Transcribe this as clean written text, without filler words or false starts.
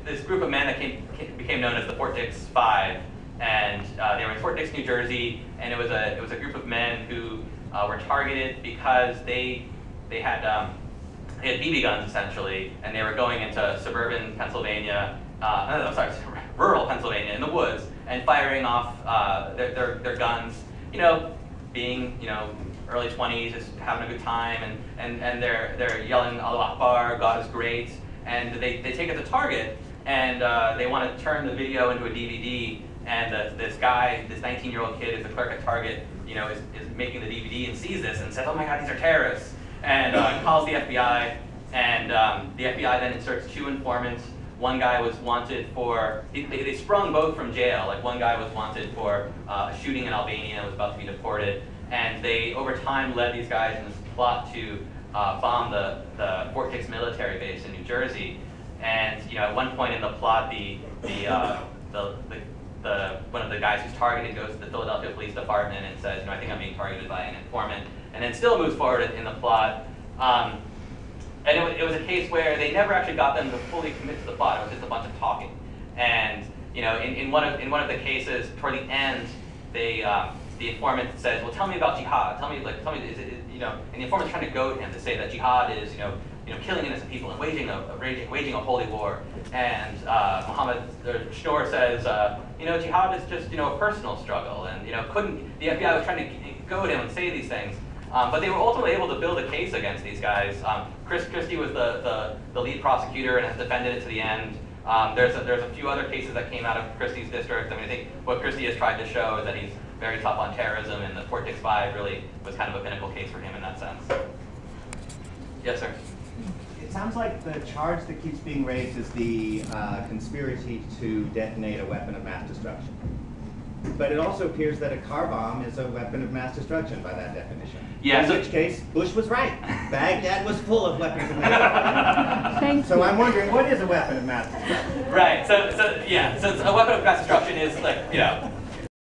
This group of men that became known as the Fort Dix Five, and they were in Fort Dix, New Jersey, and it was a group of men who were targeted because they had BB guns essentially, and they were going into suburban Pennsylvania, rural Pennsylvania in the woods, and firing off their guns, being early 20s, just having a good time, and they're yelling Allahu Akbar, God is great, and they take it to Target, and they want to turn the video into a DVD, and this guy, this 19-year-old kid, is the clerk at Target, is making the DVD and sees this and says, oh my God, these are terrorists, and calls the FBI, and the FBI then inserts 2 informants. One guy was wanted for, they sprung both from jail. Like one guy was wanted for a shooting in Albania and was about to be deported. And they, over time, led these guys in this plot to bomb the Fort Dix military base in New Jersey. And at one point in the plot, one of the guys who's targeted goes to the Philadelphia Police Department and says, I think I'm being targeted by an informant. And then still moves forward in the plot. And it was a case where they never actually got them to fully commit to the plot. It was just a bunch of talking. And in one of the cases, toward the end, the informant says, "Well, tell me about jihad. Tell me, and the informant's trying to goad him to say that jihad is, killing innocent people and waging a holy war." And Mohammed Schnorr says, jihad is just a personal struggle, and the FBI was trying to goad him and say these things. But they were ultimately able to build a case against these guys. Chris Christie was the lead prosecutor and has defended it to the end. There's a few other cases that came out of Christie's district. I think what Christie has tried to show is that he's very tough on terrorism, and the Fort Dix Five really was kind of a pinnacle case for him in that sense. Yes, sir? It sounds like the charge that keeps being raised is the conspiracy to detonate a weapon of mass destruction. But it also appears that a car bomb is a weapon of mass destruction by that definition. Yeah, in which case, Bush was right. Baghdad was full of weapons of mass destruction. So I'm wondering, what is a weapon of mass destruction? Right. So a weapon of mass destruction is like,